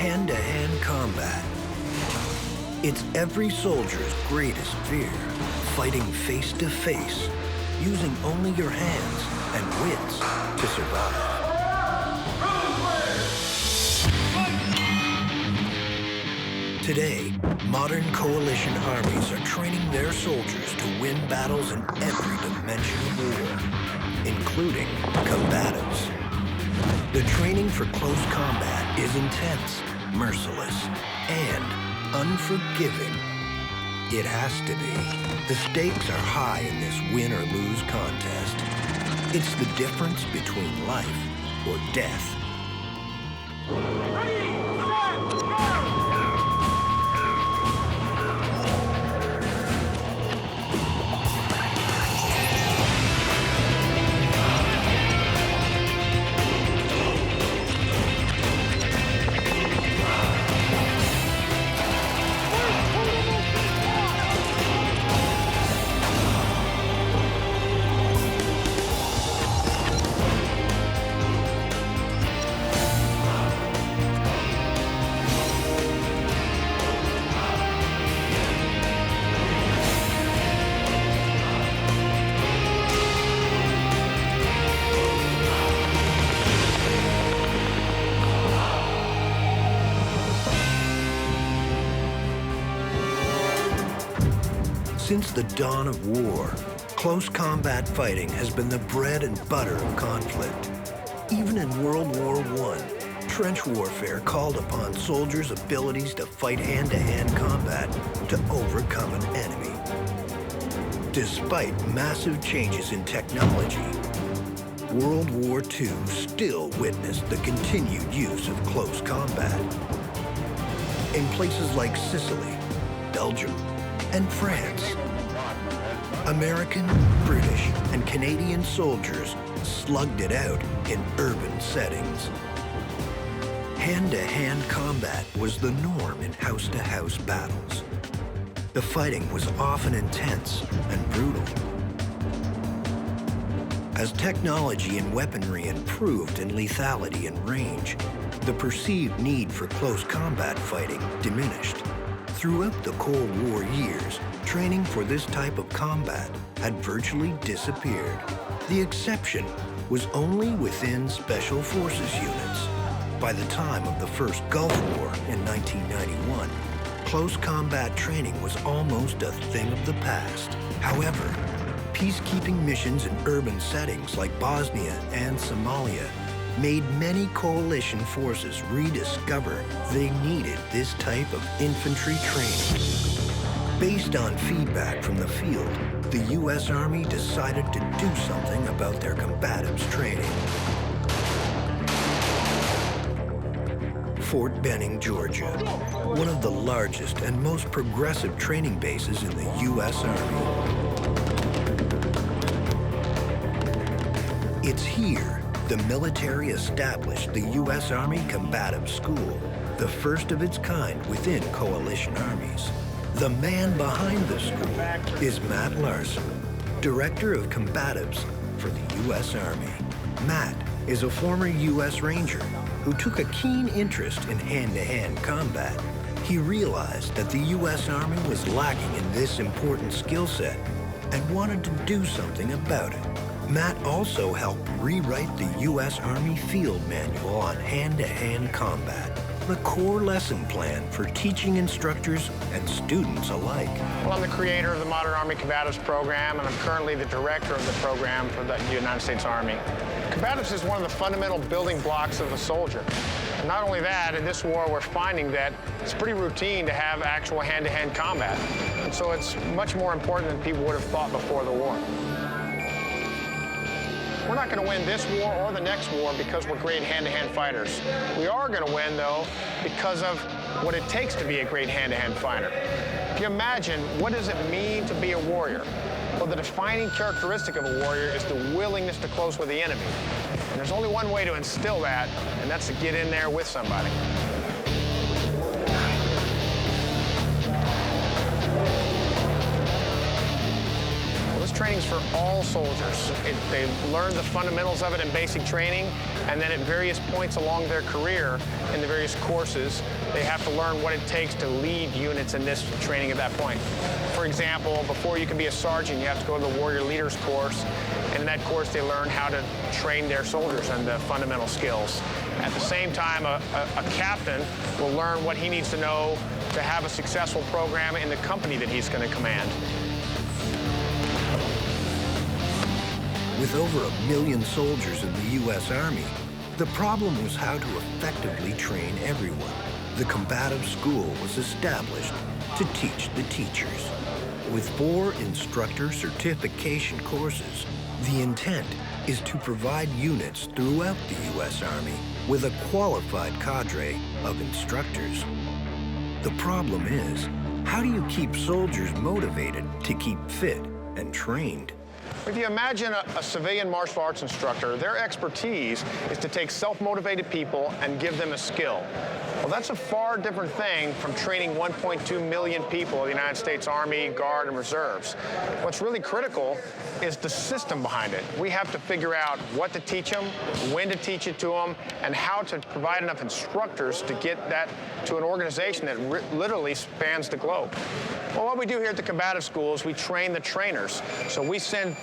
hand-to-hand combat. It's every soldier's greatest fear, fighting face-to-face, using only your hands and wits to survive. Today, modern coalition armies are training their soldiers to win battles in every dimension of war, including combatives. The training for close combat is intense, merciless, and unforgiving. It has to be. The stakes are high in this win or lose contest. It's the difference between life or death. Ready, set, go! Since the dawn of war, close combat fighting has been the bread and butter of conflict. Even in World War I, trench warfare called upon soldiers' abilities to fight hand-to-hand combat to overcome an enemy. Despite massive changes in technology, World War II still witnessed the continued use of close combat. In places like Sicily, Belgium, and France, American, British, and Canadian soldiers slugged it out in urban settings. Hand-to-hand combat was the norm in house-to-house battles. The fighting was often intense and brutal. As technology and weaponry improved in lethality and range, the perceived need for close combat fighting diminished. Throughout the Cold War years, training for this type of combat had virtually disappeared. The exception was only within Special Forces units. By the time of the first Gulf War in 1991, close combat training was almost a thing of the past. However, peacekeeping missions in urban settings like Bosnia and Somalia made many coalition forces rediscover they needed this type of infantry training. Based on feedback from the field, the U.S. Army decided to do something about their combatives training. Fort Benning, Georgia, one of the largest and most progressive training bases in the U.S. Army. It's here the military established the U.S. Army Combatives School, the first of its kind within coalition armies. The man behind the school is Matt Larson, Director of Combatives for the U.S. Army. Matt is a former U.S. Ranger who took a keen interest in hand-to-hand combat. He realized that the U.S. Army was lacking in this important skill set and wanted to do something about it. Matt also helped rewrite the U.S. Army Field Manual on hand-to-hand combat, the core lesson plan for teaching instructors and students alike. Well, I'm the creator of the Modern Army Combatives program, and I'm currently the director of the program for the United States Army. Combatives is one of the fundamental building blocks of the soldier. And not only that, in this war, we're finding that it's pretty routine to have actual hand-to-hand combat. And so it's much more important than people would have thought before the war. We're not going to win this war or the next war because we're great hand-to-hand fighters. We are going to win, though, because of what it takes to be a great hand-to-hand fighter. If you imagine, what does it mean to be a warrior? Well, the defining characteristic of a warrior is the willingness to close with the enemy. And there's only one way to instill that, and that's to get in there with somebody. training is for all soldiers. They learn the fundamentals of it in basic training, and then at various points along their career in the various courses, they have to learn what it takes to lead units in this training at that point. For example, before you can be a sergeant, you have to go to the Warrior Leaders course, and in that course they learn how to train their soldiers and the fundamental skills. At the same time, a captain will learn what he needs to know to have a successful program in the company that he's going to command. With over 1 million soldiers in the U.S. Army, the problem was how to effectively train everyone. The Combative School was established to teach the teachers. With 4 instructor certification courses, the intent is to provide units throughout the U.S. Army with a qualified cadre of instructors. The problem is, how do you keep soldiers motivated to keep fit and trained? If you imagine a civilian martial arts instructor, their expertise is to take self-motivated people and give them a skill. Well, that's a far different thing from training 1.2 million people in the United States Army, Guard, and Reserves. What's really critical is the system behind it. We have to figure out what to teach them, when to teach it to them, and how to provide enough instructors to get that to an organization that literally spans the globe. Well, what we do here at the Combative School is we train the trainers. So we send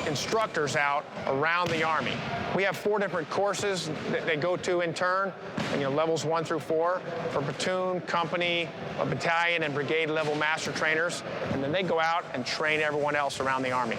instructors out around the Army. We have 4 different courses that they go to in turn, and, levels 1 through 4 for platoon, company, battalion, and brigade level master trainers, and then they go out and train everyone else around the Army.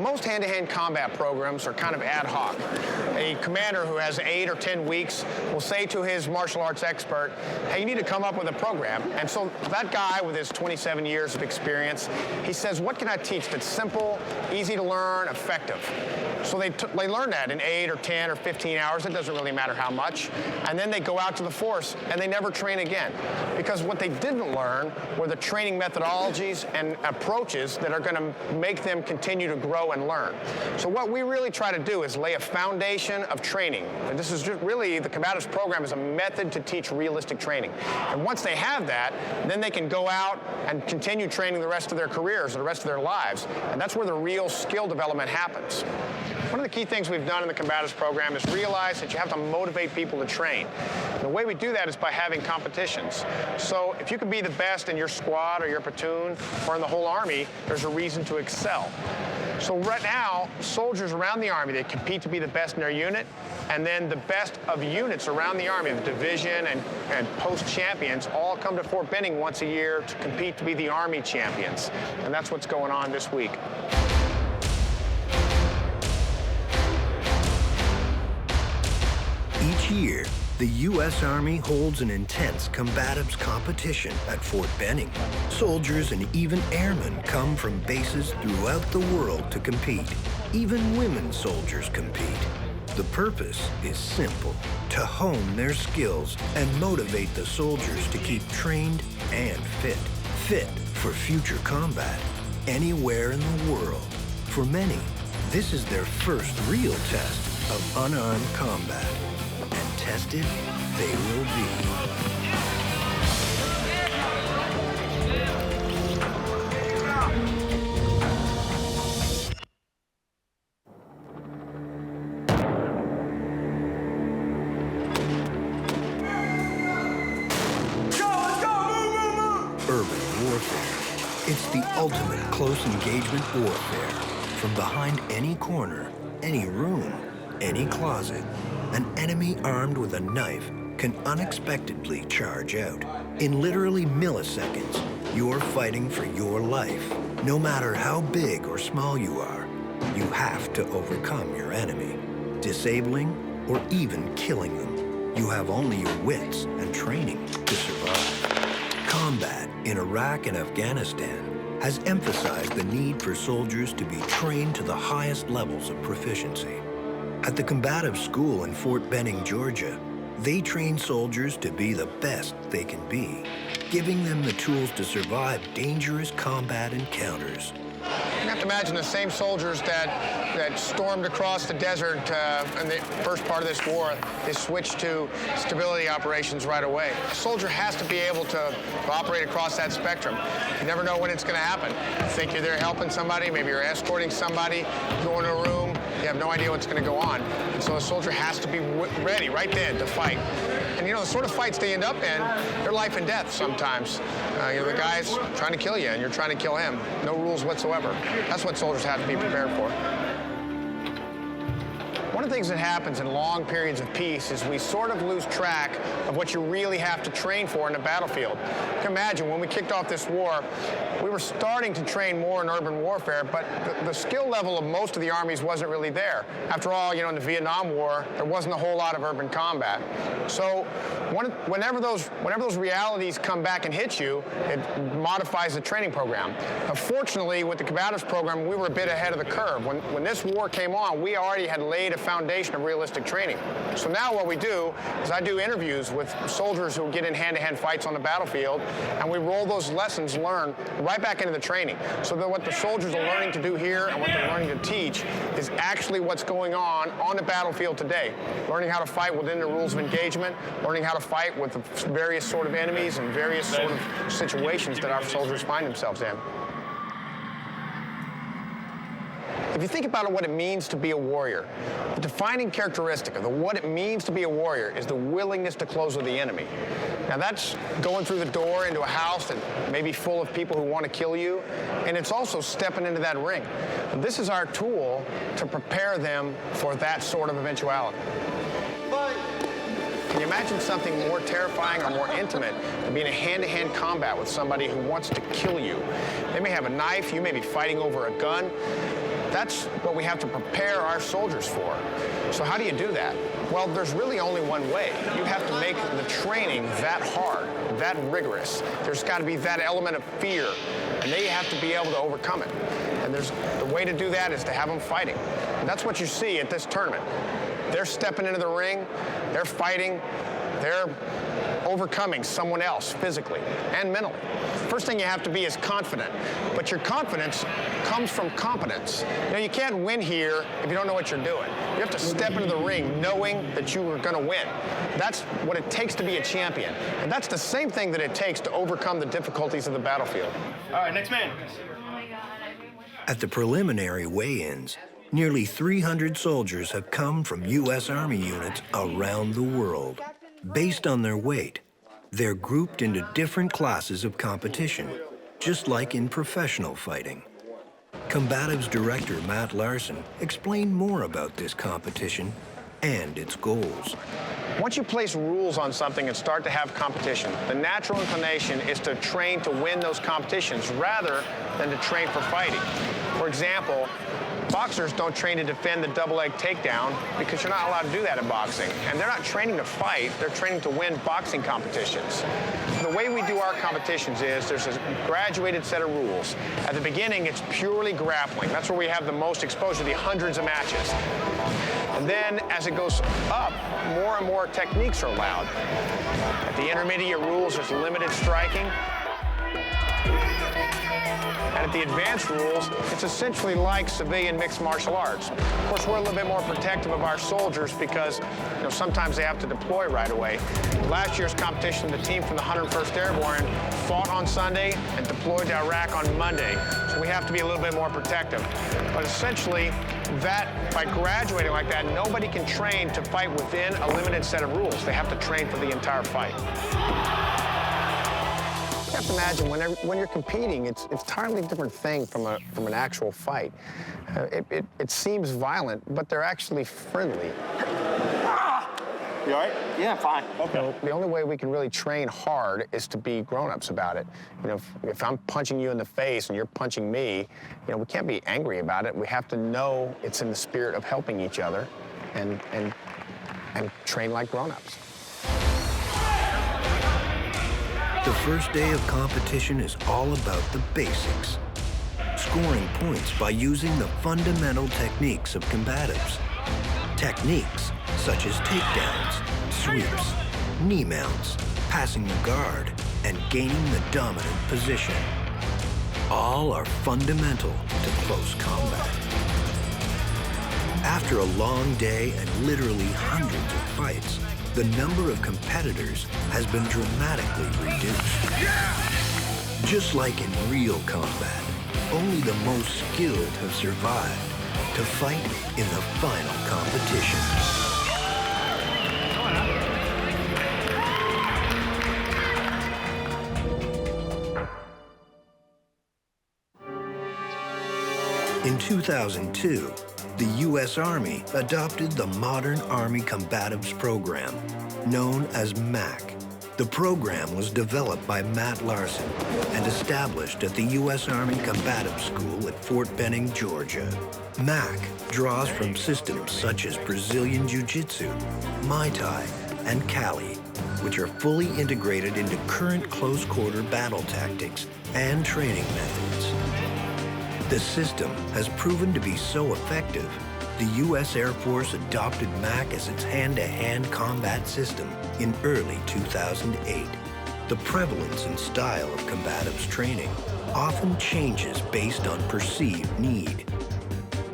Most hand-to-hand combat programs are kind of ad hoc. A commander who has 8 or 10 weeks will say to his martial arts expert, hey, you need to come up with a program. And so that guy with his 27 years of experience, he says, what can I teach that's simple, easy to learn, effective? So they learn that in 8 or 10 or 15 hours. It doesn't really matter how much. And then they go out to the force, and they never train again. Because what they didn't learn were the training methodologies and approaches that are going to make them continue to grow and learn. So what we really try to do is lay a foundation of training. And this is just really, the Combatives program is a method to teach realistic training. And once they have that, then they can go out and continue training the rest of their careers, the rest of their lives. And that's where the real skill development happens. One of the key things we've done in the Combatives program is realize that you have to motivate people to train. And the way we do that is by having competitions. So if you can be the best in your squad or your platoon or in the whole Army, there's a reason to excel. So right now, soldiers around the Army, they compete to be the best in their unit, and then the best of units around the Army, the division and post champions, all come to Fort Benning once a year to compete to be the Army champions. And that's what's going on this week. Each year, the U.S. Army holds an intense combatives competition at Fort Benning. Soldiers and even airmen come from bases throughout the world to compete. Even women soldiers compete. The purpose is simple: to hone their skills and motivate the soldiers to keep trained and fit. Fit for future combat, anywhere in the world. For many, this is their first real test of unarmed combat. And tested they will be. Urban warfare. It's the ultimate close engagement warfare. From behind any corner, any room, any closet, an enemy armed with a knife can unexpectedly charge out. In literally milliseconds, you're fighting for your life. No matter how big or small you are, you have to overcome your enemy, disabling or even killing them. You have only your wits and training to survive. Combat in Iraq and Afghanistan has emphasized the need for soldiers to be trained to the highest levels of proficiency. At the Combative School in Fort Benning, Georgia, they train soldiers to be the best they can be, giving them the tools to survive dangerous combat encounters. You have to imagine the same soldiers that stormed across the desert in the first part of this war, they switched to stability operations right away. A soldier has to be able to operate across that spectrum. You never know when it's going to happen. You think you're there helping somebody, maybe you're escorting somebody, you go into a room, you have no idea what's going to go on. And so a soldier has to be ready right then to fight. And you know, the sort of fights they end up in, they're life and death sometimes. You know, the guy's trying to kill you and you're trying to kill him. No rules whatsoever. That's what soldiers have to be prepared for. One of the things that happens in long periods of peace is we sort of lose track of what you really have to train for in the battlefield. You can imagine when we kicked off this war, we were starting to train more in urban warfare, but the skill level of most of the armies wasn't really there. After all, you know, in the Vietnam War, there wasn't a whole lot of urban combat. So whenever those realities come back and hit you, it modifies the training program. Fortunately, with the combatives program, we were a bit ahead of the curve. When this war came on, we already had laid a foundation of realistic training. So now what we do is I do interviews with soldiers who get in hand-to-hand fights on the battlefield, and we roll those lessons learned right back into the training. So that what the soldiers are learning to do here and what they're learning to teach is actually what's going on the battlefield today. Learning how to fight within the rules of engagement, learning how to fight with the various sort of enemies and various sort of situations that our soldiers find themselves in. If you think about what it means to be a warrior, the defining characteristic of what it means to be a warrior is the willingness to close with the enemy. Now that's going through the door into a house that may be full of people who want to kill you, and it's also stepping into that ring. This is our tool to prepare them for that sort of eventuality. Can you imagine something more terrifying or more intimate than being in hand-to-hand combat with somebody who wants to kill you? They may have a knife, you may be fighting over a gun. That's what we have to prepare our soldiers for. So how do you do that? Well, there's really only one way. You have to make the training that hard, that rigorous. There's got to be that element of fear, and they have to be able to overcome it. And the way to do that is to have them fighting. And that's what you see at this tournament. They're stepping into the ring, they're fighting, they're overcoming someone else physically and mentally. First thing you have to be is confident, but your confidence comes from competence. You know, you can't win here if you don't know what you're doing. You have to step into the ring knowing that you are going to win. That's what it takes to be a champion. And that's the same thing that it takes to overcome the difficulties of the battlefield. All right, next man. At the preliminary weigh-ins, nearly 300 soldiers have come from U.S. Army units around the world. Based on their weight, they're grouped into different classes of competition, just like in professional fighting. Combatives Director Matt Larson explained more about this competition and its goals. Once you place rules on something and start to have competition, the natural inclination is to train to win those competitions rather than to train for fighting. For example, boxers don't train to defend the double leg takedown because you're not allowed to do that in boxing. And they're not training to fight, they're training to win boxing competitions. The way we do our competitions is there's a graduated set of rules. At the beginning, it's purely grappling. That's where we have the most exposure, the hundreds of matches. And then as it goes up, more and more techniques are allowed. At the intermediate rules, there's limited striking. And at the advanced rules, it's essentially like civilian mixed martial arts. Of course, we're a little bit more protective of our soldiers because, you know, sometimes they have to deploy right away. Last year's competition, the team from the 101st Airborne fought on Sunday and deployed to Iraq on Monday. So we have to be a little bit more protective. But essentially, by graduating like that, nobody can train to fight within a limited set of rules. They have to train for the entire fight. You have to imagine when you're competing, it's an entirely different thing from an actual fight. It seems violent, but they're actually friendly. You all right? Yeah, fine. Okay. You know, the only way we can really train hard is to be grown-ups about it. You know, if I'm punching you in the face and you're punching me, you know, we can't be angry about it. We have to know it's in the spirit of helping each other and train like grown-ups. The first day of competition is all about the basics. Scoring points by using the fundamental techniques of combatives. Techniques such as takedowns, sweeps, knee mounts, passing the guard, and gaining the dominant position. All are fundamental to close combat. After a long day and literally hundreds of fights, the number of competitors has been dramatically reduced. Just like in real combat, only the most skilled have survived to fight in the final competition. In 2002, the U.S. Army adopted the modern Army Combatives program, known as MAC. The program was developed by Matt Larson and established at the U.S. Army Combatives School at Fort Benning, Georgia. MAC draws from systems such as Brazilian Jiu-Jitsu, Muay Thai, and Kali, which are fully integrated into current close-quarter battle tactics and training methods. The system has proven to be so effective, the U.S. Air Force adopted MAC as its hand-to-hand combat system in early 2008. The prevalence and style of combatives training often changes based on perceived need.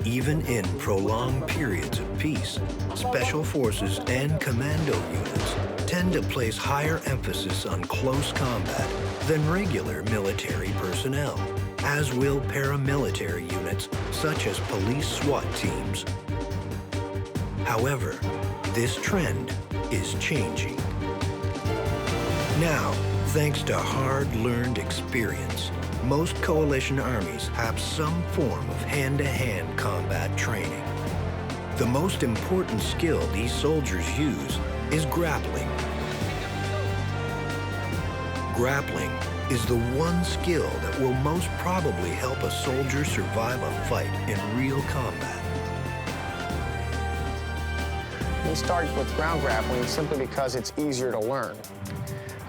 Even in prolonged periods of peace, special forces and commando units tend to place higher emphasis on close combat than regular military personnel, as will paramilitary units such as police SWAT teams. However, this trend is changing. Now, thanks to hard-learned experience, most coalition armies have some form of hand-to-hand combat training. The most important skill these soldiers use is grappling. Grappling is the one skill that will most probably help a soldier survive a fight in real combat. We started with ground grappling simply because it's easier to learn.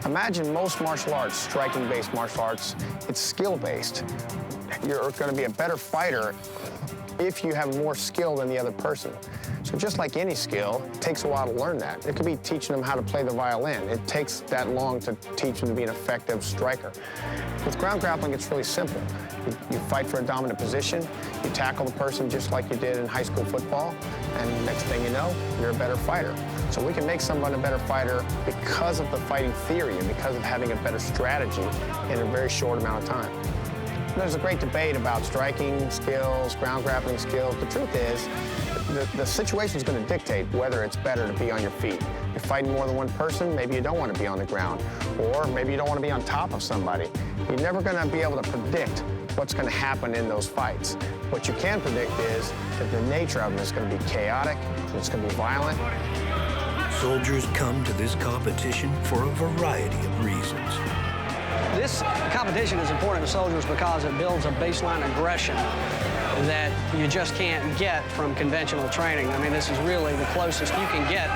Imagine most martial arts, striking-based martial arts, it's skill-based. You're going to be a better fighter if you have more skill than the other person. So just like any skill, it takes a while to learn that. It could be teaching them how to play the violin. It takes that long to teach them to be an effective striker. With ground grappling, it's really simple. You fight for a dominant position, you tackle the person just like you did in high school football, and next thing you know, you're a better fighter. So we can make someone a better fighter because of the fighting theory and because of having a better strategy in a very short amount of time. There's a great debate about striking skills, ground grappling skills. The truth is, the situation is going to dictate whether it's better to be on your feet. You're fighting more than one person, maybe you don't want to be on the ground, or maybe you don't want to be on top of somebody. You're never going to be able to predict what's going to happen in those fights. What you can predict is that the nature of them is going to be chaotic, it's going to be violent. Soldiers come to this competition for a variety of reasons. This competition is important to soldiers because it builds a baseline aggression that you just can't get from conventional training. I mean, this is really the closest you can get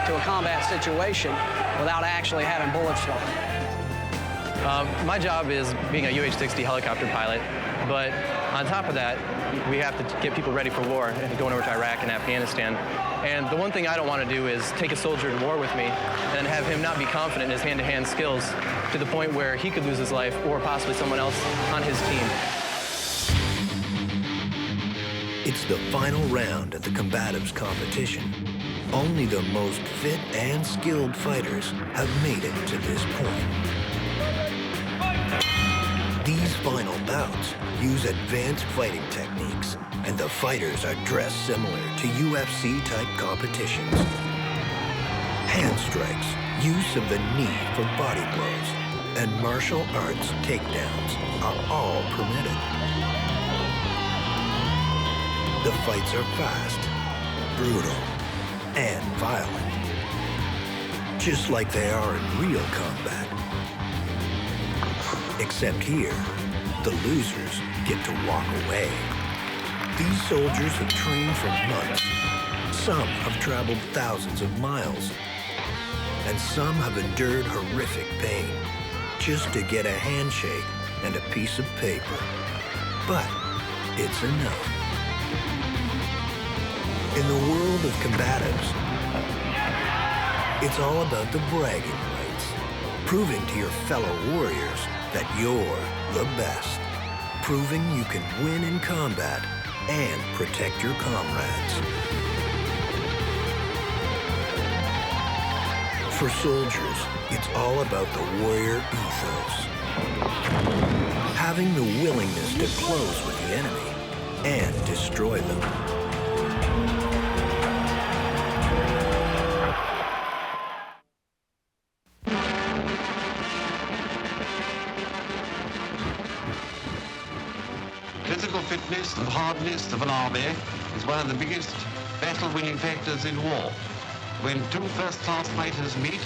to a combat situation without actually having bullets flying. My job is being a UH-60 helicopter pilot, but on top of that, we have to get people ready for war and going over to Iraq and Afghanistan. And the one thing I don't want to do is take a soldier to war with me and have him not be confident in his hand-to-hand skills to the point where he could lose his life or possibly someone else on his team. It's the final round at the combatives competition. Only the most fit and skilled fighters have made it to this point. These final bouts use advanced fighting techniques, and the fighters are dressed similar to UFC-type competitions. Hand strikes, use of the knee for body blows, and martial arts takedowns are all permitted. The fights are fast, brutal, and violent, just like they are in real combat. Except here, the losers get to walk away. These soldiers have trained for months. Some have traveled thousands of miles, and some have endured horrific pain just to get a handshake and a piece of paper. But it's enough. In the world of combatives, it's all about the bragging rights, proving to your fellow warriors that you're the best, proving you can win in combat and protect your comrades. For soldiers, it's all about the warrior ethos. Having the willingness to close with the enemy and destroy them. Physical fitness and hardness of an army is one of the biggest battle-winning factors in war. When two first-class fighters meet,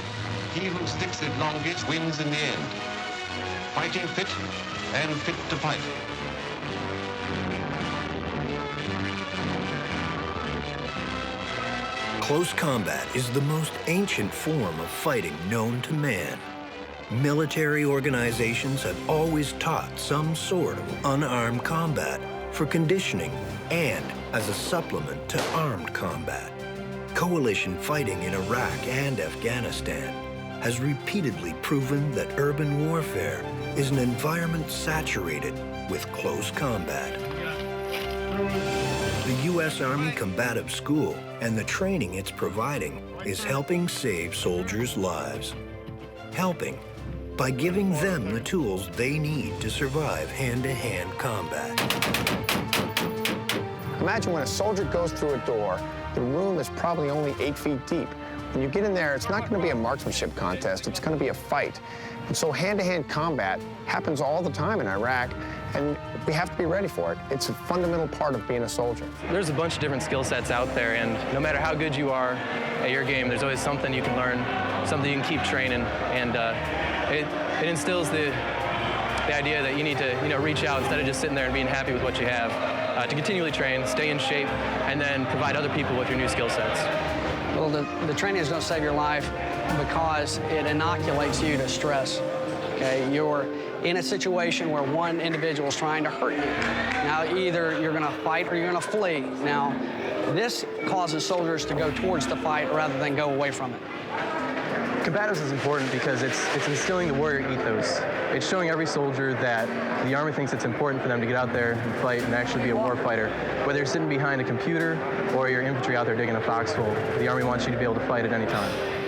he who sticks it longest wins in the end. Fighting fit and fit to fight. Close combat is the most ancient form of fighting known to man. Military organizations have always taught some sort of unarmed combat for conditioning and as a supplement to armed combat. Coalition fighting in Iraq and Afghanistan has repeatedly proven that urban warfare is an environment saturated with close combat. The U.S. Army Combatives School and the training it's providing is helping save soldiers' lives. Helping by giving them the tools they need to survive hand-to-hand combat. Imagine when a soldier goes through a door, the room is probably only 8 feet deep. When you get in there, it's not going to be a marksmanship contest, it's going to be a fight. And so hand-to-hand combat happens all the time in Iraq, and we have to be ready for it. It's a fundamental part of being a soldier. There's a bunch of different skill sets out there, and no matter how good you are at your game, there's always something you can learn, something you can keep training, and it instills the idea that you need to reach out instead of just sitting there and being happy with what you have, to continually train, stay in shape, and then provide other people with your new skill sets. Well, the training is going to save your life because it inoculates you to stress. Okay, you're in a situation where one individual is trying to hurt you. Now, either you're going to fight or you're going to flee. Now, this causes soldiers to go towards the fight rather than go away from it. Combatives is important because it's instilling the warrior ethos. It's showing every soldier that the Army thinks it's important for them to get out there and fight and actually be a war fighter. Whether you're sitting behind a computer or you're infantry out there digging a foxhole, the Army wants you to be able to fight at any time.